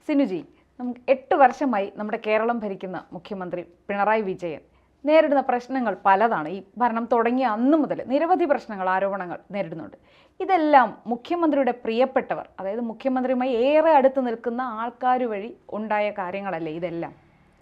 സിനുജി, നമുക്ക് 8 വർഷമായി നമ്മുടെ കേരളം ഭരിക്കുന്ന മുഖ്യമന്ത്രി പിണറായി വിജയൻ നേരിടുന്ന പ്രശ്നങ്ങൾ പലതാണ്. ഈ ഭരണം തുടങ്ങിയ അന്നു മുതൽ നിരവധി പ്രശ്നങ്ങൾ, ആരോപണങ്ങൾ നേരിടുന്നുണ്ട്. ഇതെല്ലാം മുഖ്യമന്ത്രിയുടെ പ്രിയപ്പെട്ടവർ, അതായത് മുഖ്യമന്ത്രിയുമായി ഏറെ അടുത്ത് നിൽക്കുന്ന ആൾക്കാർ വഴി ഉണ്ടായ കാര്യങ്ങളല്ലേ ഇതെല്ലാം?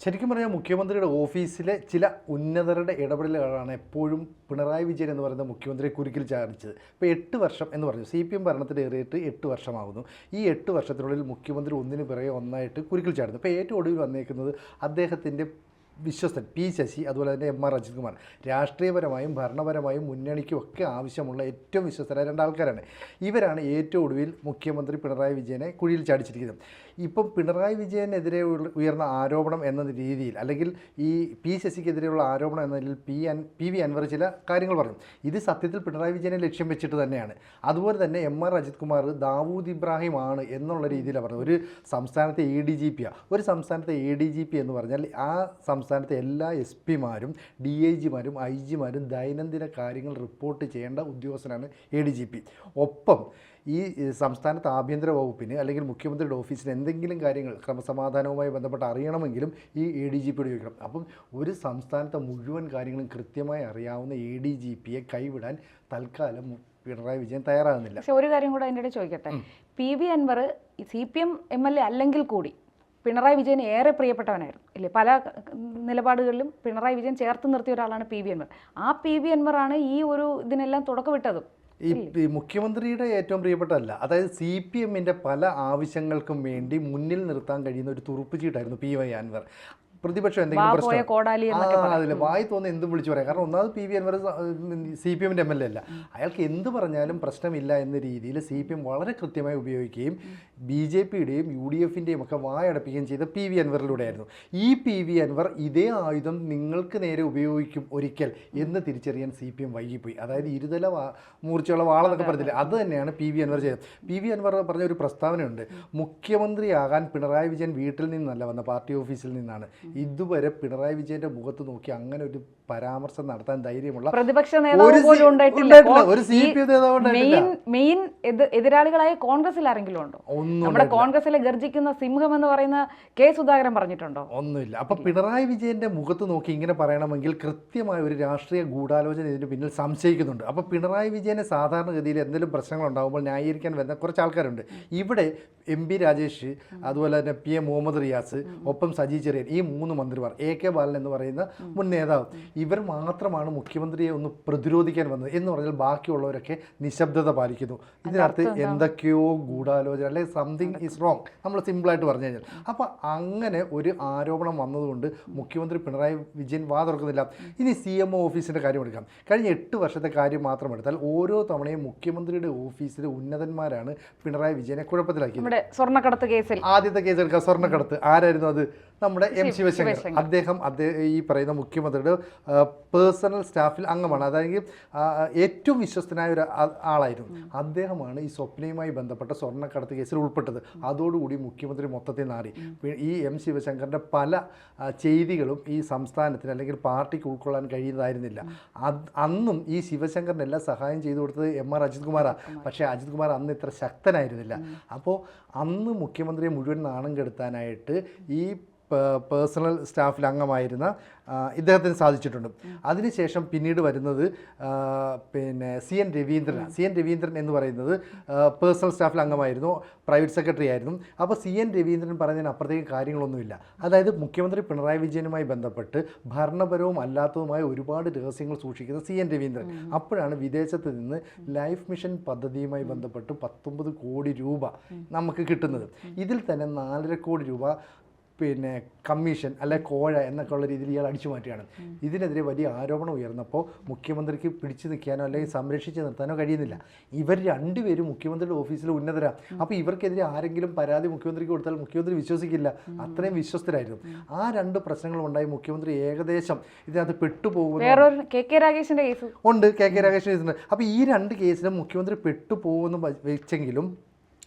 ശരിക്കും പറഞ്ഞാൽ മുഖ്യമന്ത്രിയുടെ ഓഫീസിലെ ചില ഉന്നതരുടെ ഇടപെടലുകളാണ് എപ്പോഴും പിണറായി വിജയൻ എന്ന് പറയുന്ന മുഖ്യമന്ത്രിയെ കുരുക്കിൽ ചാടിച്ചത്. ഇപ്പോൾ 8 വർഷം എന്ന് പറഞ്ഞു, CPM ഭരണത്തിൽ ഏറിയിട്ട് 8 വർഷമാകുന്നു. ഈ 8 വർഷത്തിനുള്ളിൽ മുഖ്യമന്ത്രി ഒന്നിനു പിറകെ ഒന്നായിട്ട് കുരുക്കിൽ ചാടുന്നു. ഇപ്പോൾ ഏറ്റവും ഒടുവിൽ വന്നേക്കുന്നത് അദ്ദേഹത്തിൻ്റെ വിശ്വസ്തൻ P. ശശി, അതുപോലെ തന്നെ M. R. അജിത് കുമാർ. രാഷ്ട്രീയപരമായും ഭരണപരമായും മുന്നണിക്കും ഒക്കെ ആവശ്യമുള്ള ഏറ്റവും വിശ്വസ്തരായ 2 ആൾക്കാരാണ്. ഇവരാണ് ഏറ്റവും ഒടുവിൽ മുഖ്യമന്ത്രി പിണറായി വിജയനെ കുഴിയിൽ ചാടിച്ചിരിക്കുന്നത്. ഇപ്പം പിണറായി വിജയനെതിരെ ഉയർന്ന ആരോപണം എന്ന രീതിയിൽ, അല്ലെങ്കിൽ ഈ P. ശശിക്കെതിരെയുള്ള ആരോപണം എന്ന രീതിയിൽ PV അൻവർ ചില കാര്യങ്ങൾ പറഞ്ഞു. ഇത് സത്യത്തിൽ പിണറായി വിജയനെ ലക്ഷ്യം വെച്ചിട്ട് തന്നെയാണ്. അതുപോലെ തന്നെ M. R. അജിത് കുമാർ ദാവൂദ് ഇബ്രാഹിം ആണ് എന്നുള്ള രീതിയിലാണ് പറഞ്ഞത്. ഒരു സംസ്ഥാനത്തെ ADGP, ഒരു സംസ്ഥാനത്തെ ADGP എന്ന് പറഞ്ഞാൽ ആ സംസ്ഥാനത്തെ എല്ലാ SP മാരും DIG മാരും IG മാരും ദൈനംദിന കാര്യങ്ങൾ റിപ്പോർട്ട് ചെയ്യേണ്ട ഉദ്യോഗസ്ഥനാണ് ADGP. ഒപ്പം ഈ സംസ്ഥാനത്ത് ആഭ്യന്തര വകുപ്പിന് അല്ലെങ്കിൽ മുഖ്യമന്ത്രിയുടെ ഓഫീസിന് എന്തെങ്കിലും കാര്യങ്ങൾ ക്രമസമാധാനവുമായി ബന്ധപ്പെട്ട് അറിയണമെങ്കിലും ഈ ADGP ഉപയോഗിക്കണം. അപ്പം ഒരു സംസ്ഥാനത്തെ മുഴുവൻ കാര്യങ്ങളും കൃത്യമായി അറിയാവുന്ന ADGPയെ കൈവിടാൻ തൽക്കാലം പിണറായി വിജയൻ തയ്യാറാകുന്നില്ല. പക്ഷെ ഒരു കാര്യം കൂടെ അതിൻ്റെ ഇടയിൽ ചോദിക്കട്ടെ, PV അൻവർ CPM MLA അല്ലെങ്കിൽ കൂടി പിണറായി വിജയൻ ഏറെ പ്രിയപ്പെട്ടവനായിരുന്നു ഇല്ലേ? പല നിലപാടുകളിലും പിണറായി വിജയൻ ചേർത്ത് നിർത്തിയ ഒരാളാണ് PV അൻവർ. ആ PV അൻവറാണ് ഈ ഒരു ഇതിനെല്ലാം തുടക്കമിട്ടതും. ഈ മുഖ്യമന്ത്രിയുടെ ഏറ്റവും പ്രിയപ്പെട്ടതല്ല, അതായത് CPMൻ്റെ പല ആവശ്യങ്ങൾക്കും വേണ്ടി മുന്നിൽ നിർത്താൻ കഴിയുന്ന ഒരു തുറുപ്പ് ചീട്ടായിരുന്നു PV അൻവർ. പ്രതിപക്ഷം എന്തെങ്കിലും പ്രശ്നം അതില്ല, വായി തോന്നുന്ന എന്തും വിളിച്ചു പറയാം. കാരണം ഒന്നാമത് PV അൻവർ CPMൻ്റെ MLA അല്ല. അയാൾക്ക് എന്ത് പറഞ്ഞാലും പ്രശ്നമില്ല എന്ന രീതിയിൽ CPM വളരെ കൃത്യമായി ഉപയോഗിക്കുകയും BJPയുടെയും UDFൻ്റെയും ഒക്കെ വായടപ്പിക്കുകയും ചെയ്ത PV അൻവറിലൂടെയായിരുന്നു. ഈ PV അൻവർ ഇതേ ആയുധം നിങ്ങൾക്ക് നേരെ ഉപയോഗിക്കും ഒരിക്കൽ എന്ന് തിരിച്ചറിയാൻ CPM വൈകിപ്പോയി. അതായത് ഇരുതല മൂർച്ചയുള്ള വാളെന്നൊക്കെ പറഞ്ഞില്ലേ, അത് തന്നെയാണ് PV അൻവർ ചെയ്തത്. PV അൻവർ പറഞ്ഞ ഒരു പ്രസ്താവനയുണ്ട്, മുഖ്യമന്ത്രിയാകാൻ പിണറായി വിജയൻ വീട്ടിൽ നിന്നല്ല വന്ന, പാർട്ടി ഓഫീസിൽ നിന്നാണ്. ഇതുവരെ പിണറായി വിജയന്റെ മുഖത്ത് നോക്കി അങ്ങനെ ഒരു പരാമർശം നടത്താൻ ധൈര്യമുള്ള പ്രതിപക്ഷ നേതാവ് മെയിൻ എതിരാളികളായ കോൺഗ്രസിൽ ആരെങ്കിലും ഉണ്ടോ? നമ്മുടെ കോൺഗ്രസിലെ ഗർജിക്കുന്ന സിംഹം എന്ന് പറയുന്ന K. സുധാകരൻ പറഞ്ഞിട്ടുണ്ടോ? ഒന്നുമില്ല. അപ്പൊ പിണറായി വിജയന്റെ മുഖത്ത് നോക്കി ഇങ്ങനെ പറയണമെങ്കിൽ കൃത്യമായ ഒരു രാഷ്ട്രീയ ഗൂഢാലോചന ഇതിന് പിന്നിൽ സംശയിക്കുന്നുണ്ട്. അപ്പൊ പിണറായി വിജയനെ സാധാരണഗതിയിൽ എന്തെങ്കിലും പ്രശ്നങ്ങൾ ഉണ്ടാകുമ്പോൾ ന്യായീകരിക്കാൻ വരുന്ന കുറച്ച് ആൾക്കാരുണ്ട്. ഇവിടെ MP രാജേഷ്, അതുപോലെ തന്നെ PM മുഹമ്മദ് റിയാസ്, ഒപ്പം സജി ചെറിയൻ, ഈ 3 മന്ത്രിമാർ, AK ബാലൻ എന്ന് പറയുന്ന മുൻ നേതാവ്, ഇവർ മാത്രമാണ് മുഖ്യമന്ത്രിയെ ഒന്ന് പ്രതിരോധിക്കാൻ വന്നത് എന്ന് പറഞ്ഞാൽ ബാക്കിയുള്ളവരൊക്കെ നിശബ്ദത പാലിക്കുന്നു. ഇതിനകത്ത് എന്തൊക്കെയോ ഗൂഢാലോചന അല്ലെങ്കിൽ സംതിങ് ഈസ് റോങ്, നമ്മൾ സിമ്പിളായിട്ട് പറഞ്ഞു കഴിഞ്ഞാൽ. അപ്പോൾ അങ്ങനെ ഒരു ആരോപണം വന്നതുകൊണ്ട് മുഖ്യമന്ത്രി പിണറായി വിജയൻ വാ തുറക്കുന്നില്ല. ഇനി CMO ഓഫീസിൻ്റെ കാര്യം എടുക്കാം. കഴിഞ്ഞ 8 വർഷത്തെ കാര്യം മാത്രം എടുത്താൽ ഓരോ തവണയും മുഖ്യമന്ത്രിയുടെ ഓഫീസിലെ ഉന്നതന്മാരാണ് പിണറായി വിജയനെ കുഴപ്പത്തിലാക്കിയത്. സ്വർണ്ണക്കടത്ത് കേസിൽ ആദ്യത്തെ കേസ് എടുക്കാം, സ്വർണ്ണക്കടത്ത്. ആരായിരുന്നു അത്? നമ്മുടെ M. ശിവശങ്കർ. അദ്ദേഹം ഈ പറയുന്ന മുഖ്യമന്ത്രിയുടെ പേഴ്സണൽ സ്റ്റാഫിൽ അംഗമാണ്. അതായത് ഏറ്റവും വിശ്വസ്തനായ ഒരു ആളായിരുന്നു. അദ്ദേഹമാണ് ഈ സ്വപ്നയുമായി ബന്ധപ്പെട്ട സ്വർണ്ണക്കടത്ത് കേസിൽ ഉൾപ്പെട്ടത്. അതോടുകൂടി മുഖ്യമന്ത്രി മൊത്തത്തിൽ മാറി. ഈ M. ശിവശങ്കറിൻ്റെ പല ചെയ്തികളും ഈ സംസ്ഥാനത്തിന് അല്ലെങ്കിൽ പാർട്ടിക്ക് ഉൾക്കൊള്ളാൻ കഴിയുന്നതായിരുന്നില്ല. അന്നും ഈ ശിവശങ്കറിനെല്ലാം സഹായം ചെയ്തു കൊടുത്തത് M. R. അജിത് കുമാറാണ്. പക്ഷേ അജിത് കുമാർ അന്ന് ഇത്ര ശക്തനായിരുന്നില്ല. അപ്പോൾ അന്ന് മുഖ്യമന്ത്രിയെ മുഴുവൻ നാണം കെടുത്താനായിട്ട് ഈ പേഴ്സണൽ സ്റ്റാഫിൽ അംഗമായിരുന്ന ഇദ്ദേഹത്തിന് സാധിച്ചിട്ടുണ്ട്. അതിനുശേഷം പിന്നീട് വരുന്നത് പിന്നെ CN രവീന്ദ്രനാണ്. CN രവീന്ദ്രൻ എന്ന് പറയുന്നത് പേഴ്സണൽ സ്റ്റാഫിൽ അംഗമായിരുന്നു, പ്രൈവറ്റ് സെക്രട്ടറി ആയിരുന്നു. അപ്പോൾ CN രവീന്ദ്രൻ പറയുന്നതിന് അപ്പുറത്തേക്ക് കാര്യങ്ങളൊന്നുമില്ല. അതായത് മുഖ്യമന്ത്രി പിണറായി വിജയനുമായി ബന്ധപ്പെട്ട് ഭരണപരവും അല്ലാത്തതുമായ ഒരുപാട് രഹസ്യങ്ങൾ സൂക്ഷിക്കുന്ന CN രവീന്ദ്രൻ അപ്പോഴാണ് വിദേശത്ത് നിന്ന് ലൈഫ് മിഷൻ പദ്ധതിയുമായി ബന്ധപ്പെട്ട് 19 കോടി രൂപ നമുക്ക് കിട്ടുന്നത്. ഇതിൽ തന്നെ 4.5 കോടി രൂപ പിന്നെ കമ്മീഷൻ അല്ലെ കോഴ എന്നൊക്കെ ഉള്ള രീതിയിൽ ഇയാൾ അടിച്ചു മാറ്റുകയാണ്. ഇതിനെതിരെ വലിയ ആരോപണം ഉയർന്നപ്പോൾ മുഖ്യമന്ത്രിക്ക് പിടിച്ചു നിൽക്കാനോ അല്ലെങ്കിൽ സംരക്ഷിച്ച് നിർത്താനോ കഴിയുന്നില്ല. ഇവർ രണ്ടുപേരും മുഖ്യമന്ത്രിയുടെ ഓഫീസിൽ ഉന്നതരാണ്. അപ്പോൾ ഇവർക്കെതിരെ ആരെങ്കിലും പരാതി മുഖ്യമന്ത്രിക്ക് കൊടുത്താൽ മുഖ്യമന്ത്രി വിശ്വസിക്കില്ല. അത്രയും വിശ്വസ്തരായിരുന്നു. ആ 2 പ്രശ്നങ്ങളുണ്ടായി മുഖ്യമന്ത്രി ഏകദേശം ഇതിനകത്ത് പെട്ടുപോകുന്നു. KK രാഗേഷിന്റെ കേസ് ഉണ്ട്, KK രാഗേഷിന്റെ കേസുണ്ട്. അപ്പോൾ ഈ 2 കേസിലും മുഖ്യമന്ത്രി പെട്ടുപോകുന്നു വെച്ചെങ്കിലും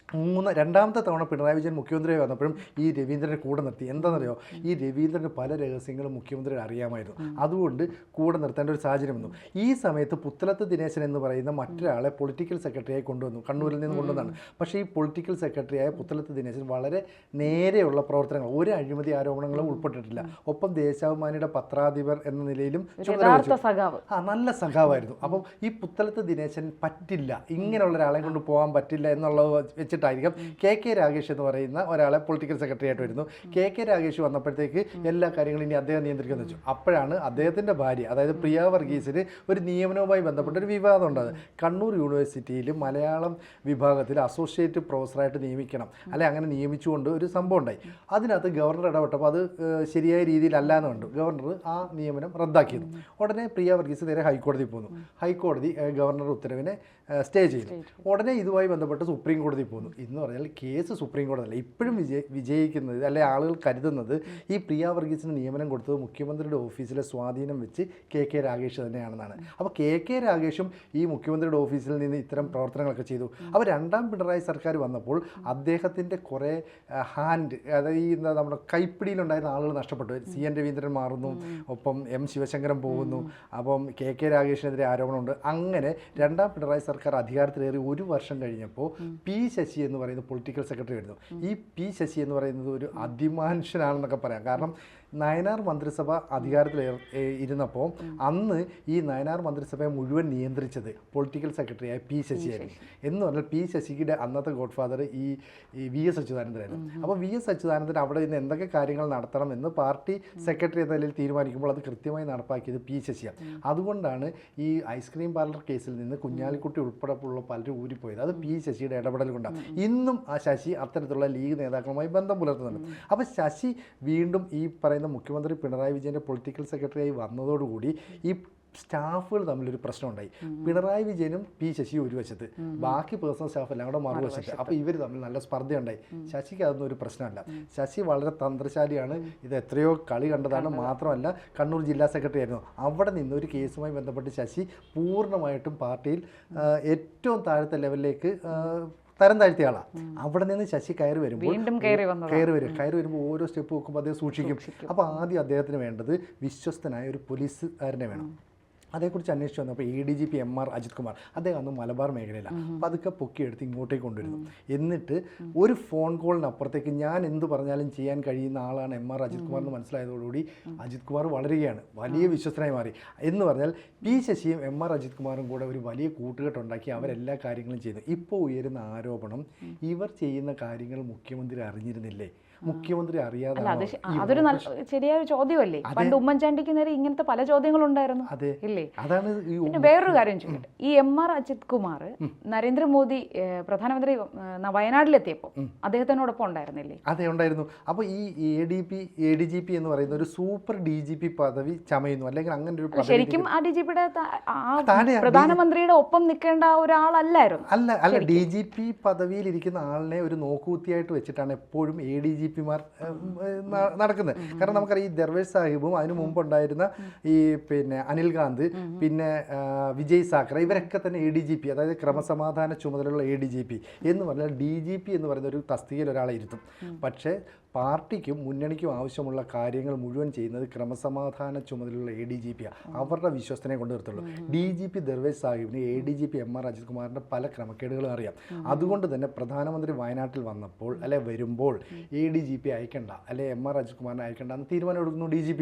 രണ്ടാമത്തെ തവണ പിണറായി വിജയൻ മുഖ്യമന്ത്രിയായി വന്നപ്പോഴും ഈ രവീന്ദ്രനെ കൂടെ നിർത്തി. എന്താണെന്നറിയോ, ഈ രവീന്ദ്രന് പല രഹസ്യങ്ങളും മുഖ്യമന്ത്രിയെ അറിയാമായിരുന്നു. അതുകൊണ്ട് കൂടെ നിർത്തേണ്ട ഒരു സാഹചര്യം വന്നു. ഈ സമയത്ത് പുത്തലത്ത് ദിനേശൻ എന്ന് പറയുന്ന മറ്റൊരാളെ പൊളിറ്റിക്കൽ സെക്രട്ടറിയായി കൊണ്ടുവന്നു, കണ്ണൂരിൽ നിന്ന് കൊണ്ടുവന്നാണ്. പക്ഷേ ഈ പൊളിറ്റിക്കൽ സെക്രട്ടറിയായ പുത്തലത്ത് ദിനേശൻ വളരെ നേരെയുള്ള പ്രവർത്തനങ്ങൾ, ഒരു അഴിമതി ആരോപണങ്ങളും ഉൾപ്പെട്ടിട്ടില്ല. ഒപ്പം ദേശാഭിമാനിയുടെ പത്രാധിപർ എന്ന നിലയിലും നല്ല സഖാവായിരുന്നു. അപ്പം ഈ പുത്തലത്ത് ദിനേശൻ പറ്റില്ല, ഇങ്ങനെയുള്ള ഒരാളെ കൊണ്ട് പോകാൻ പറ്റില്ല എന്നുള്ളത് വെച്ചിട്ടായിരിക്കും കെ രാഗേഷ് എന്ന് പറയുന്ന ഒരാളെ പൊളിറ്റിക്കൽ സെക്രട്ടറി ആയിട്ട് വരുന്നു. കെ രാഗേഷ് വന്നപ്പോഴത്തേക്ക് എല്ലാ കാര്യങ്ങളും ഇനി അദ്ദേഹം നിയന്ത്രിക്കുമെന്ന് വെച്ചു. അപ്പോഴാണ് അദ്ദേഹത്തിൻ്റെ ഭാര്യ, അതായത് പ്രിയ വർഗീസിന് ഒരു നിയമനവുമായി ബന്ധപ്പെട്ട ഒരു വിവാദം ഉണ്ടായത്. കണ്ണൂർ യൂണിവേഴ്സിറ്റിയിൽ മലയാളം വിഭാഗത്തിൽ അസോസിയേറ്റ് പ്രൊഫസറായിട്ട് നിയമിക്കണം, അല്ലെ അങ്ങനെ നിയമിച്ചുകൊണ്ട് ഒരു സംഭവം ഉണ്ടായി. അതിനകത്ത് ഗവർണർ ഇടപെട്ടപ്പോൾ അത് ശരിയായ രീതിയിലല്ല എന്ന് കണ്ടു. ഗവർണർ ആ നിയമനം റദ്ദാക്കിയിരുന്നു. ഉടനെ പ്രിയ വർഗീസ് നേരെ ഹൈക്കോടതി പോന്നു. ഹൈക്കോടതി ഗവർണറുടെ ഉത്തരവിനെ സ്റ്റേ ചെയ്തു. ഉടനെ ഇതുമായി ബന്ധപ്പെട്ട് സുപ്രീം കോടതി പോന്നു. എന്ന് പറഞ്ഞാൽ കേസ് സുപ്രീം കോടതിയല്ല. ഇപ്പോഴും വിജയിക്കുന്നത്, അല്ലെ ആളുകൾ കരുതുന്നത് ഈ പ്രിയ വർഗീസിന് നിയമനം കൊടുത്തത് മുഖ്യമന്ത്രിയുടെ ഓഫീസിലെ സ്വാധീനം വെച്ച് കെ രാഗേഷ് തന്നെയാണെന്നാണ്. അപ്പോൾ കെ രാഗേഷും ഈ മുഖ്യമന്ത്രിയുടെ ഓഫീസിൽ നിന്ന് ഇത്തരം പ്രവർത്തനങ്ങളൊക്കെ ചെയ്തു. അപ്പോൾ രണ്ടാം പിണറായി സർക്കാർ വന്നപ്പോൾ അദ്ദേഹത്തിൻ്റെ കുറേ ഹാൻഡ്, അതായത് ഈ നമ്മുടെ കൈപ്പിടിയിലുണ്ടായിരുന്ന ആളുകൾ നഷ്ടപ്പെട്ടു. CN രവീന്ദ്രൻ മാറുന്നു, ഒപ്പം M ശിവശങ്കരൻ പോകുന്നു, അപ്പം കെ രാഗേഷിനെതിരെ ആരോപണമുണ്ട്. അങ്ങനെ രണ്ടാം പിണറായി സർക്കാർ അധികാരത്തിലേറി ഒരു വർഷം കഴിഞ്ഞപ്പോൾ പി ശശി എന്ന് പറയുന്ന പൊളിറ്റിക്കൽ സെക്രട്ടറി വരുന്നു. ഈ പി ശശി എന്ന് പറയുന്നത് ഒരു അതിമനുഷ്യനാണെന്നൊക്കെ പറയാം. കാരണം നയനാർ മന്ത്രിസഭ അധികാരത്തിൽ ഇരുന്നപ്പോൾ അന്ന് ഈ നയനാർ മന്ത്രിസഭയെ മുഴുവൻ നിയന്ത്രിച്ചത് പൊളിറ്റിക്കൽ സെക്രട്ടറിയായ പി ശശിയായിരുന്നു. എന്ന് പറഞ്ഞാൽ പി ശശിയുടെ അന്നത്തെ ഗോഡ് ഫാദർ ഈ VS അച്യുതാനന്ദനായിരുന്നു. അപ്പോൾ VS അച്യുതാനന്ദൻ അവിടെ നിന്ന് എന്തൊക്കെ കാര്യങ്ങൾ നടത്തണം എന്ന് പാർട്ടി സെക്രട്ടറി എന്ന നിലയിൽ തീരുമാനിക്കുമ്പോൾ അത് കൃത്യമായി നടപ്പാക്കിയത് പി ശശിയാണ്. അതുകൊണ്ടാണ് ഈ ഐസ്ക്രീം പാർലർ കേസിൽ നിന്ന് കുഞ്ഞാലിക്കുട്ടി ഉൾപ്പെടെയുള്ള പലരും ഊരിപ്പോയത്. അത് പി ശശിയുടെ ഇടപെടൽ കൊണ്ടാണ്. ഇന്നും ആ ശശി അത്തരത്തിലുള്ള ലീഗ് നേതാക്കളുമായി ബന്ധം പുലർത്തുന്നുണ്ട്. അപ്പോൾ ശശി വീണ്ടും ഈ പറയുന്ന മുഖ്യമന്ത്രി പിണറായി വിജയൻ്റെ പൊളിറ്റിക്കൽ സെക്രട്ടറിയായി വന്നതോടുകൂടി ഈ സ്റ്റാഫുകൾ തമ്മിലൊരു പ്രശ്നമുണ്ടായി. പിണറായി വിജയനും പി ശശിയും ഒരു വശത്ത്, ബാക്കി പേഴ്സണൽ സ്റ്റാഫ് എല്ലാം കൂടെ മറുവശത്ത്. അപ്പോൾ ഇവർ തമ്മിൽ നല്ല സ്പർദ്ധയുണ്ടായി. ശശിക്ക് അതൊന്നും ഒരു പ്രശ്നമല്ല. ശശി വളരെ തന്ത്രശാലിയാണ്. ഇത് എത്രയോ കളി കണ്ടതാണ്. മാത്രമല്ല കണ്ണൂർ ജില്ലാ സെക്രട്ടറി ആയിരുന്നു. അവിടെ നിന്ന് ഒരു കേസുമായി ബന്ധപ്പെട്ട് ശശി പൂർണ്ണമായിട്ടും പാർട്ടിയിൽ ഏറ്റവും താഴത്തെ ലെവലിലേക്ക് തരം താഴ്ത്തിയ ആളാണ്. അവിടെ നിന്ന് ശശി കയറി വരുമ്പോൾ ഓരോ സ്റ്റെപ്പ് വെക്കുമ്പോൾ അദ്ദേഹം സൂക്ഷിക്കും. അപ്പോൾ ആദ്യം അദ്ദേഹത്തിന് വേണ്ടത് വിശ്വസ്തനായ ഒരു പോലീസുകാരനെ വേണം. അതേക്കുറിച്ച് അന്വേഷിച്ച് വന്നപ്പോൾ ADGP MR അജിത് കുമാർ, അദ്ദേഹം അന്ന് മലബാർ മേഖലയിലാണ്. അപ്പോൾ അതൊക്കെ പൊക്കിയെടുത്ത് ഇങ്ങോട്ടേക്ക് കൊണ്ടുവരുന്നു. എന്നിട്ട് ഒരു ഫോൺ കോളിനപ്പുറത്തേക്ക് ഞാൻ എന്ത് പറഞ്ഞാലും ചെയ്യാൻ കഴിയുന്ന ആളാണ് MR അജിത് കുമാർ എന്ന് മനസ്സിലായതോടുകൂടി അജിത് കുമാർ വളരുകയാണ്, വലിയ വിശ്വസ്തനായി മാറി. എന്ന് പറഞ്ഞാൽ പി ശശിയും MR അജിത് കുമാറും കൂടെ ഒരു വലിയ കൂട്ടുകെട്ടുണ്ടാക്കി അവരെല്ലാ കാര്യങ്ങളും ചെയ്തു. ഇപ്പോൾ ഉയരുന്ന ആരോപണം, ഇവർ ചെയ്യുന്ന കാര്യങ്ങൾ മുഖ്യമന്ത്രി അറിഞ്ഞിരുന്നില്ലേ? മുഖ്യമന്ത്രി അറിയാതെ അതൊരു ശരിയായ ചോദ്യമല്ലേ? പണ്ട് ഉമ്മൻചാണ്ടിക്ക് നേരെ ഇങ്ങനത്തെ പല ചോദ്യങ്ങളുണ്ടായിരുന്നു. അതെ, ഇല്ലേ? അതാണ്. പിന്നെ വേറൊരു കാര്യം ചോദിക്കട്ടെ, ഈ MR അജിത് കുമാർ നരേന്ദ്രമോദി പ്രധാനമന്ത്രി വയനാട്ടിലെത്തിയപ്പോൾ അദ്ദേഹത്തിനോടൊപ്പം ഉണ്ടായിരുന്നില്ലേ? അതെ, ഉണ്ടായിരുന്നു. അപ്പോൾ ഈ ADGP എന്ന് പറയുന്ന ഒരു സൂപ്പർ DGP പദവി ചമയുന്നു, അല്ലെങ്കിൽ അങ്ങനെ ഒരു പദവി ശരിക്കും ആ DGPയുടെ പ്രധാനമന്ത്രിയുടെ ഒപ്പം നിൽക്കേണ്ട ഒരാളല്ലായിരുന്നു. അല്ല DGP പദവിയിൽ ഇരിക്കുന്ന ആളിനെ ഒരു നോക്കുകുത്തിയായിട്ട് വെച്ചിട്ടാണ് എപ്പോഴും ADGP നടക്കുന്നത്. കാരണം നമുക്കറിയാം ഈ ദർവേഷ് സാഹിബും അതിനു മുമ്പുണ്ടായിരുന്ന ഈ അനിൽ ഗാന്ധ്, പിന്നെ വിജയ് സാഖറെ, ഇവരൊക്കെ തന്നെ ADGP, അതായത് ക്രമസമാധാന ചുമതലയുള്ള ADGP എന്ന് പറഞ്ഞാൽ DGP എന്ന് പറയുന്ന ഒരു തസ്തികയിൽ ഒരാളെ ഇരുത്തും. പക്ഷേ പാർട്ടിക്കും മുന്നണിക്കും ആവശ്യമുള്ള കാര്യങ്ങൾ മുഴുവൻ ചെയ്യുന്നത് ക്രമസമാധാന ചുമതലയുള്ള ADGP അവരുടെ വിശ്വസ്തനെ കൊണ്ട് നിർത്തുള്ളൂ. DGP Darvesh സാഹിബിന് ADGP MR Ajith കുമാറിൻ്റെ പല ക്രമക്കേടുകളും അറിയാം. അതുകൊണ്ട് തന്നെ പ്രധാനമന്ത്രി വയനാട്ടിൽ വന്നപ്പോൾ വരുമ്പോൾ ADGP അയക്കണ്ട, അല്ലെ MR അജിത് കുമാറിനെ അയക്കണ്ട എന്ന് തീരുമാനം എടുക്കുന്നു DGP.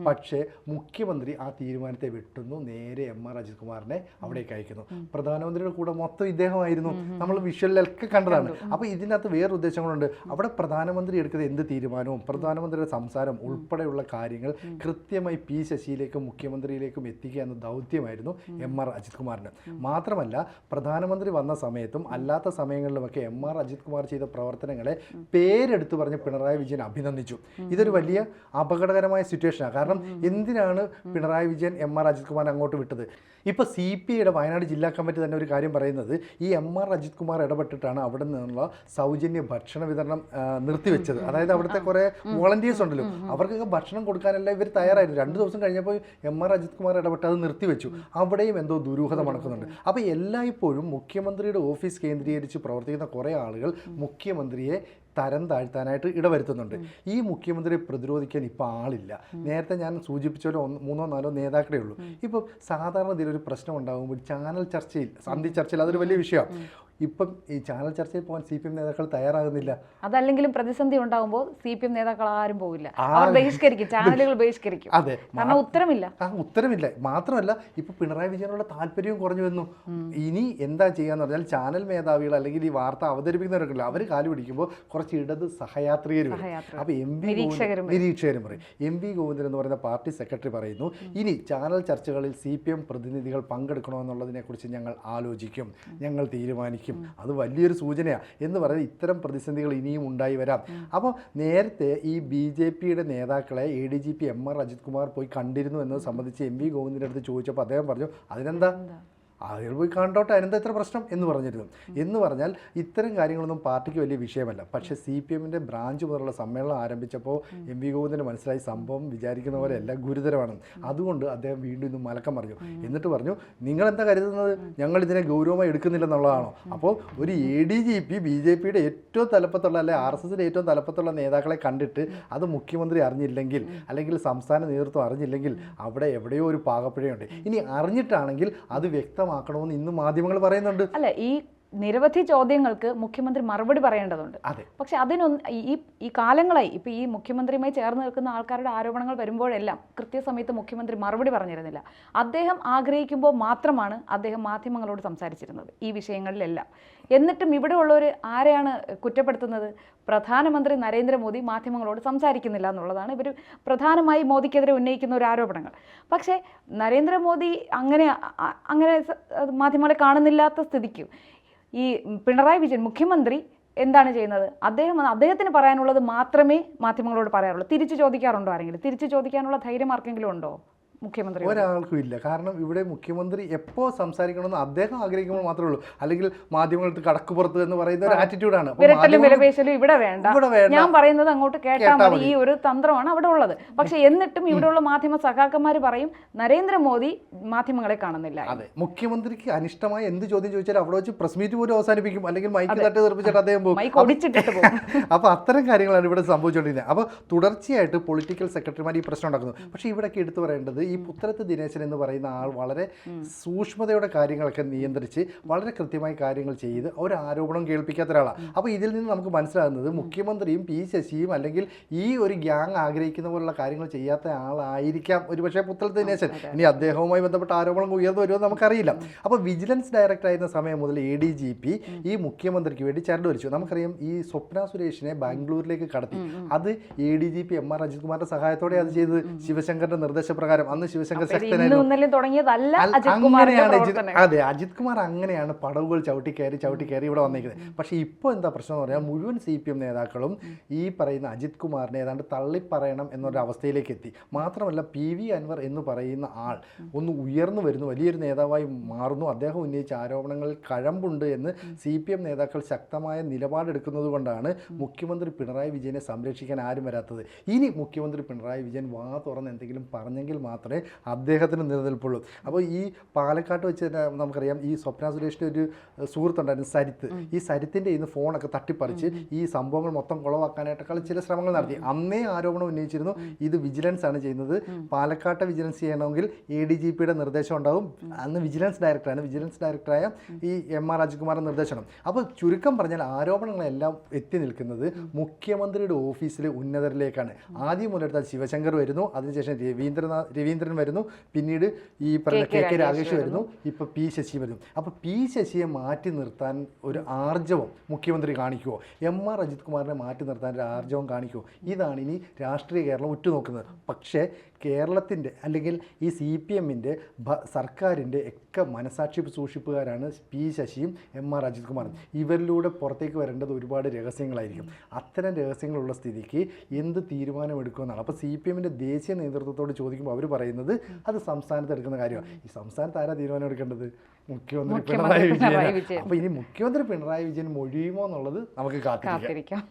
പക്ഷേ മുഖ്യമന്ത്രി ആ തീരുമാനത്തെ വെട്ടുന്നു, നേരെ MR അജിത് കുമാറിനെ അവിടേക്ക് അയക്കുന്നു. പ്രധാനമന്ത്രിയുടെ കൂടെ മൊത്തം ഇദ്ദേഹമായിരുന്നു, നമ്മൾ വിഷ്വലിലൊക്കെ കണ്ടതാണ്. അപ്പോൾ ഇതിനകത്ത് വേറെ ഉദ്ദേശങ്ങളുണ്ട്. അവിടെ പ്രധാനമന്ത്രി എടുക്കുന്ന എന്ത് തീരുമാനവും പ്രധാനമന്ത്രിയുടെ സംസാരം ഉൾപ്പെടെയുള്ള കാര്യങ്ങൾ കൃത്യമായി പി ശശിയിലേക്കും മുഖ്യമന്ത്രിയിലേക്കും എത്തിക്കുക എന്ന ദൗത്യമായിരുന്നു MR അജിത് കുമാറിന്. മാത്രമല്ല പ്രധാനമന്ത്രി വന്ന സമയത്തും അല്ലാത്ത സമയങ്ങളിലുമൊക്കെ MR അജിത് കുമാർ ചെയ്ത പ്രവർത്തനങ്ങളെ പേരെടുത്ത് പറഞ്ഞ് പിണറായി വിജയൻ അഭിനന്ദിച്ചു. ഇതൊരു വലിയ അപകടകരമായ സിറ്റുവേഷനാണ്. കാരണം എന്തിനാണ് പിണറായി വിജയൻ MR അജിത് കുമാറിനെ അങ്ങോട്ട് വിട്ടത്? ഇപ്പോൾ CPIയുടെ വയനാട് ജില്ലാ കമ്മിറ്റി തന്നെ ഒരു കാര്യം പറയുന്നത്, ഈ MR അജിത് കുമാർ ഇടപെട്ടിട്ടാണ് അവിടെ നിന്നുള്ള സൗജന്യ ഭക്ഷണ വിതരണം നിർത്തിവെച്ചത്. അതായത് അതായത് അവിടുത്തെ കുറെ വോളണ്ടിയേഴ്സ് ഉണ്ടല്ലോ, അവർക്കൊക്കെ ഭക്ഷണം കൊടുക്കാനെല്ലാം ഇവർ തയ്യാറായിരുന്നു. 2 ദിവസം കഴിഞ്ഞപ്പോൾ എം.ആർ. അജിത് കുമാർ ഇടപെട്ട് അത് നിർത്തിവെച്ചു. അവിടെയും എന്തോ ദുരൂഹത മണക്കുന്നുണ്ട്. അപ്പോൾ എല്ലായ്പ്പോഴും മുഖ്യമന്ത്രിയുടെ ഓഫീസ് കേന്ദ്രീകരിച്ച് പ്രവർത്തിക്കുന്ന കുറേ ആളുകൾ മുഖ്യമന്ത്രിയെ തരം താഴ്ത്താനായിട്ട് ഇടവരുത്തുന്നുണ്ട്. ഈ മുഖ്യമന്ത്രിയെ പ്രതിരോധിക്കാൻ ഇപ്പോൾ ആളില്ല. നേരത്തെ ഞാൻ സൂചിപ്പിച്ച പോലെ 3-4 നേതാക്കളേ ഉള്ളൂ. ഇപ്പോൾ സാധാരണ ഇതിലൊരു പ്രശ്നം ഉണ്ടാകുമ്പോൾ ചാനൽ ചർച്ചയിൽ, സന്ധി ചർച്ചയിൽ അതൊരു വലിയ വിഷയമാണ്. ഇപ്പം ഈ ചാനൽ ചർച്ചയിൽ പോകാൻ CPM നേതാക്കൾ തയ്യാറാകുന്നില്ല. അതല്ലെങ്കിലും പ്രതിസന്ധി ഉണ്ടാകുമ്പോൾ CPM നേതാക്കൾ ആരും പോകില്ല, അവർ ബഹിഷ്കരിക്കും, ചാനലുകൾ ബഹിഷ്കരിക്കും. അതെ, കാരണം ഉത്തരമില്ല. ഉത്തരമില്ല. മാത്രമല്ല ഇപ്പൊ പിണറായി വിജയനുള്ള താല്പര്യവും കുറഞ്ഞു വന്നു. ഇനി എന്താ ചെയ്യാന്ന് പറഞ്ഞാൽ ചാനൽ മേധാവികൾ അല്ലെങ്കിൽ ഈ വാർത്ത അവതരിപ്പിക്കുന്നവരൊക്കെ അവർ കാല് പിടിക്കുമ്പോൾ കുറച്ച് ഇടത് സഹയാത്രികർ വരും. അപ്പൊ നിരീക്ഷകരും പറയും. MP ഗോവിന്ദൻ എന്ന് പറയുന്ന പാർട്ടി സെക്രട്ടറി പറയുന്നു, ഇനി ചാനൽ ചർച്ചകളിൽ CPM പ്രതിനിധികൾ പങ്കെടുക്കണമെന്നുള്ളതിനെ കുറിച്ച് ഞങ്ങൾ ആലോചിക്കും, ഞങ്ങൾ തീരുമാനിക്കും. അത് വലിയൊരു സൂചനയാണ് എന്ന് പറയുന്നത് ഇത്തരം പ്രതിസന്ധികൾ ഇനിയും ഉണ്ടായി വരാം. അപ്പോൾ നേരത്തെ ഈ BJPയുടെ നേതാക്കളെ ADGP M.R. അജിത് കുമാർ പോയി കണ്ടിരുന്നു എന്നത് സംബന്ധിച്ച് MP ഗോവിന്ദൻ്റെ അടുത്ത് ചോദിച്ചപ്പോൾ അദ്ദേഹം പറഞ്ഞു, അതിനെന്താ, ആളുകൾ പോയി കണ്ടോട്ടെ, അതിനെന്താ ഇത്ര പ്രശ്നം എന്ന് പറഞ്ഞിരുന്നു. എന്ന് പറഞ്ഞാൽ ഇത്തരം കാര്യങ്ങളൊന്നും പാർട്ടിക്ക് വലിയ വിഷയമല്ല. പക്ഷേ CPMൻ്റെ ബ്രാഞ്ച് മുതലുള്ള സമ്മേളനം ആരംഭിച്ചപ്പോൾ MP ഗോവിന്ദന് മനസ്സിലായി സംഭവം വിചാരിക്കുന്ന പോലെ എല്ലാം ഗുരുതരമാണ്. അതുകൊണ്ട് അദ്ദേഹം വീണ്ടും ഇന്ന് മലക്കം പറഞ്ഞു. എന്നിട്ട് പറഞ്ഞു, നിങ്ങളെന്താ കരുതുന്നത്, ഞങ്ങൾ ഇതിനെ ഗൗരവമായി എടുക്കുന്നില്ലെന്നുള്ളതാണോ? അപ്പോൾ ഒരു ADGP BJPയുടെ ഏറ്റവും തലപ്പത്തുള്ള അല്ലെ RSSൻ്റെ ഏറ്റവും തലപ്പത്തുള്ള നേതാക്കളെ കണ്ടിട്ട് അത് മുഖ്യമന്ത്രി അറിഞ്ഞില്ലെങ്കിൽ അല്ലെങ്കിൽ സംസ്ഥാന നേതൃത്വം അറിഞ്ഞില്ലെങ്കിൽ അവിടെ എവിടെയോ ഒരു പാകപ്പിഴയുണ്ട്. ഇനി അറിഞ്ഞിട്ടാണെങ്കിൽ അത് വ്യക്തമാക്കണമെന്ന് ഇന്ന് മാധ്യമങ്ങൾ പറയുന്നുണ്ട്. അല്ല, ഈ നിരവധി ചോദ്യങ്ങൾക്ക് മുഖ്യമന്ത്രി മറുപടി പറയേണ്ടതുണ്ട്. പക്ഷെ അതിനൊന്നും ഈ കാലങ്ങളായി ഇപ്പൊ ഈ മുഖ്യമന്ത്രിയുമായി ചേർന്ന് നിൽക്കുന്ന ആൾക്കാരുടെ ആരോപണങ്ങൾ വരുമ്പോഴെല്ലാം കൃത്യസമയത്ത് മുഖ്യമന്ത്രി മറുപടി പറഞ്ഞിരുന്നില്ല. അദ്ദേഹം ആഗ്രഹിക്കുമ്പോൾ മാത്രമാണ് അദ്ദേഹം മാധ്യമങ്ങളോട് സംസാരിച്ചിരുന്നത് ഈ വിഷയങ്ങളിലെല്ലാം. എന്നിട്ടും ഇവിടെ ഉള്ളവർ ആരെയാണ് കുറ്റപ്പെടുത്തുന്നത്? പ്രധാനമന്ത്രി നരേന്ദ്രമോദി മാധ്യമങ്ങളോട് സംസാരിക്കുന്നില്ല എന്നുള്ളതാണ് ഇവർ പ്രധാനമായി മോദിക്കെതിരെ ഉന്നയിക്കുന്ന ഒരു ആരോപണങ്ങൾ. പക്ഷേ നരേന്ദ്രമോദി അങ്ങനെ മാധ്യമങ്ങളെ കാണുന്നില്ലാത്ത സ്ഥിതിക്ക് ഈ പിണറായി വിജയൻ മുഖ്യമന്ത്രി എന്താണ് ചെയ്യുന്നത്? അദ്ദേഹത്തിന് പറയാനുള്ളത് മാത്രമേ മാധ്യമങ്ങളോട് പറയാറുള്ളൂ. തിരിച്ചു ചോദിക്കാറുണ്ടോ ആരെങ്കിലും? തിരിച്ചു ചോദിക്കാനുള്ള ധൈര്യം ആർക്കെങ്കിലും ഉണ്ടോ മുഖ്യമന്ത്രി? ഒരാൾക്കും ഇല്ല. കാരണം ഇവിടെ മുഖ്യമന്ത്രി എപ്പോൾ സംസാരിക്കണമെന്ന് അദ്ദേഹം ആഗ്രഹിക്കുമ്പോൾ മാത്രമേ ഉള്ളൂ. അല്ലെങ്കിൽ മാധ്യമങ്ങൾക്ക് കടക്കുപുറത്ത് എന്ന് പറയുന്ന ഒരു ആറ്റിറ്റ്യൂഡാണ്. ഇവിടെ വേണ്ട, ഞാൻ പറയുന്നത് അങ്ങോട്ട് കേട്ടാൽ മതി, ഈ ഒരു തന്ത്രമാണ് അവിടെ ഉള്ളത്. പക്ഷെ എന്നിട്ടും ഇവിടെയുള്ള മാധ്യമ സഖാക്കന്മാർ പറയും നരേന്ദ്രമോദി മാധ്യമങ്ങളെ കാണുന്നില്ല. അതെ, മുഖ്യമന്ത്രിക്ക് അനിഷ്ടമായ എന്ത് ചോദ്യം ചോദിച്ചാലും അവിടെ വെച്ച് പ്രസ് മീറ്റ് പോലും അവസാനിപ്പിക്കും, അല്ലെങ്കിൽ മൈക്ക് തട്ടി തെറിപ്പിച്ചിട്ട് അദ്ദേഹം പോകും. അപ്പോൾ അത്തരം കാര്യങ്ങളാണ് ഇവിടെ സംഭവിച്ചുകൊണ്ടിരുന്നത്. അപ്പോൾ തുടർച്ചയായിട്ട് പൊളിറ്റിക്കൽ സെക്രട്ടറിമാർ ഈ പ്രശ്നം ഉണ്ടാക്കുന്നു. പക്ഷേ ഇവിടെയൊക്കെ എടുത്തു പറയേണ്ടത് ഈ പുത്തലത്ത് ദിനേശൻ എന്ന് പറയുന്ന ആൾ വളരെ സൂക്ഷ്മതയോടെ കാര്യങ്ങളൊക്കെ നിയന്ത്രിച്ച് വളരെ കൃത്യമായി കാര്യങ്ങൾ ചെയ്ത് ഒരു ആരോപണം കേൾപ്പിക്കാത്ത ഒരാളാണ്. അപ്പോൾ ഇതിൽ നിന്ന് നമുക്ക് മനസ്സിലാകുന്നത് മുഖ്യമന്ത്രിയും P. ശശിയും അല്ലെങ്കിൽ ഈ ഒരു ഗ്യാങ് ആഗ്രഹിക്കുന്ന പോലുള്ള കാര്യങ്ങൾ ചെയ്യാത്ത ആളായിരിക്കാം ഒരുപക്ഷെ പുത്തലത്ത് ദിനേശൻ. ഇനി അദ്ദേഹവുമായി ബന്ധപ്പെട്ട ആരോപണം ഉയർന്നു വരുമെന്ന് നമുക്കറിയില്ല. അപ്പോൾ വിജിലൻസ് ഡയറക്ടർ ആയിരുന്ന സമയം മുതൽ ADGP ഈ മുഖ്യമന്ത്രിക്ക് വേണ്ടി ചരട് വലിച്ചു. നമുക്കറിയാം ഈ സ്വപ്ന സുരേഷിനെ ബാംഗ്ലൂരിലേക്ക് കടത്തി. അത് ADGP M.R. അജിത് കുമാറിന്റെ സഹായത്തോടെ അത് ചെയ്തത് ശിവശങ്കറിന്റെ നിർദ്ദേശപ്രകാരം. അന്ന് ശിവശങ്കർ ശക്തനായിരുന്നു. അതെ, അജിത് കുമാർ അങ്ങനെയാണ് പടവുകൾ ചവിട്ടിക്കയറി ഇവിടെ വന്നിരിക്കുന്നത്. പക്ഷേ ഇപ്പോൾ എന്താ പ്രശ്നം എന്ന് പറഞ്ഞാൽ മുഴുവൻ CPM നേതാക്കളും ഈ പറയുന്ന അജിത് കുമാറിനെ ഏതാണ്ട് തള്ളിപ്പറയണം എന്നൊരു അവസ്ഥയിലേക്ക് എത്തി. മാത്രമല്ല PV അൻവർ എന്ന് പറയുന്ന ആൾ ഒന്ന് ഉയർന്നു വരുന്നു, വലിയൊരു നേതാവായി മാറുന്നു. അദ്ദേഹം ഉന്നയിച്ച ആരോപണങ്ങളിൽ കഴമ്പുണ്ട് എന്ന് CPM നേതാക്കൾ ശക്തമായ നിലപാടെടുക്കുന്നത് കൊണ്ടാണ് മുഖ്യമന്ത്രി പിണറായി വിജയനെ സംരക്ഷിക്കാൻ ആരും വരാത്തത്. ഇനി മുഖ്യമന്ത്രി പിണറായി വിജയൻ വാ തുറന്ന് എന്തെങ്കിലും പറഞ്ഞെങ്കിൽ മാത്രമേ അദ്ദേഹത്തിന് നിലനിൽപ്പുള്ളൂ. അപ്പോൾ ഈ പാലക്കാട്ട് വെച്ച് നമുക്കറിയാം ഈ സ്വപ്ന സുരേഷിൻ്റെ ഒരു സുഹൃത്തുണ്ടായിരുന്നു സരിത്ത്. ഈ സരിത്തിൻ്റെ ഇന്ന് ഫോണൊക്കെ തട്ടിപ്പറിച്ച് ഈ സംഭവങ്ങൾ മൊത്തം കുളവാക്കാനായിട്ടൊക്കെ ചില ശ്രമങ്ങൾ നടത്തി. അന്നേ ആരോപണം ഉന്നയിച്ചിരുന്നു ഇത് വിജിലൻസ് ആണ് ചെയ്യുന്നത്, പാലക്കാട്ടെ വിജിലൻസ് ചെയ്യണമെങ്കിൽ ADGPയുടെ നിർദ്ദേശം ഉണ്ടാവും. അന്ന് വിജിലൻസ് ഡയറക്ടറായ ഈ M.R. അജിത് കുമാറിൻ്റെ നിർദ്ദേശം. അപ്പോൾ ചുരുക്കം പറഞ്ഞാൽ ആരോപണങ്ങളെല്ലാം എത്തി നിൽക്കുന്നത് മുഖ്യമന്ത്രിയുടെ ഓഫീസിലെ ഉന്നതരിലേക്കാണ്. ആദ്യം മുതലെടുത്താൽ ശിവശങ്കർ വരുന്നു, അതിനുശേഷം രവീന്ദ്രൻ വരുന്നു, പിന്നീട് ഈ പറഞ്ഞ K. രാഗേഷ് വരുന്നു, ഇപ്പോൾ P. ശശി വരുന്നു. അപ്പോൾ P. ശശിയെ മാറ്റി നിർത്താൻ ഒരു ആർജവം മുഖ്യമന്ത്രി കാണിക്കുമോ? M.R. അജിത് കുമാറിനെ മാറ്റി നിർത്താൻ ഒരു ആർജവം കാണിക്കുമോ? ഇതാണ് ഇനി രാഷ്ട്രീയ കേരളം ഉറ്റുനോക്കുന്നത്. പക്ഷേ കേരളത്തിൻ്റെ അല്ലെങ്കിൽ ഈ CPMൻ്റെ സർക്കാരിൻ്റെ ഒക്കെ മനസാക്ഷി സൂക്ഷിപ്പുകാരാണ് P. ശശിയും M.R. അജിത് കുമാറും. ഇവരിലൂടെ പുറത്തേക്ക് വരേണ്ടത് ഒരുപാട് രഹസ്യങ്ങളായിരിക്കും. അത്തരം രഹസ്യങ്ങളുള്ള സ്ഥിതിക്ക് എന്ത് തീരുമാനമെടുക്കുമെന്നാണ്. അപ്പോൾ CPMൻ്റെ ദേശീയ നേതൃത്വത്തോട് ചോദിക്കുമ്പോൾ അവർ പറയുന്നത് അത് സംസ്ഥാനത്ത് എടുക്കുന്ന കാര്യമാണ്. ഈ സംസ്ഥാനത്ത് ആരാ തീരുമാനം എടുക്കേണ്ടത്? മുഖ്യമന്ത്രി പിണറായി വിജയൻ. അപ്പോൾ ഇനി മുഖ്യമന്ത്രി പിണറായി വിജയൻ മൊഴിയുമോ എന്നുള്ളത് നമുക്ക് കാത്തിരിക്കാം.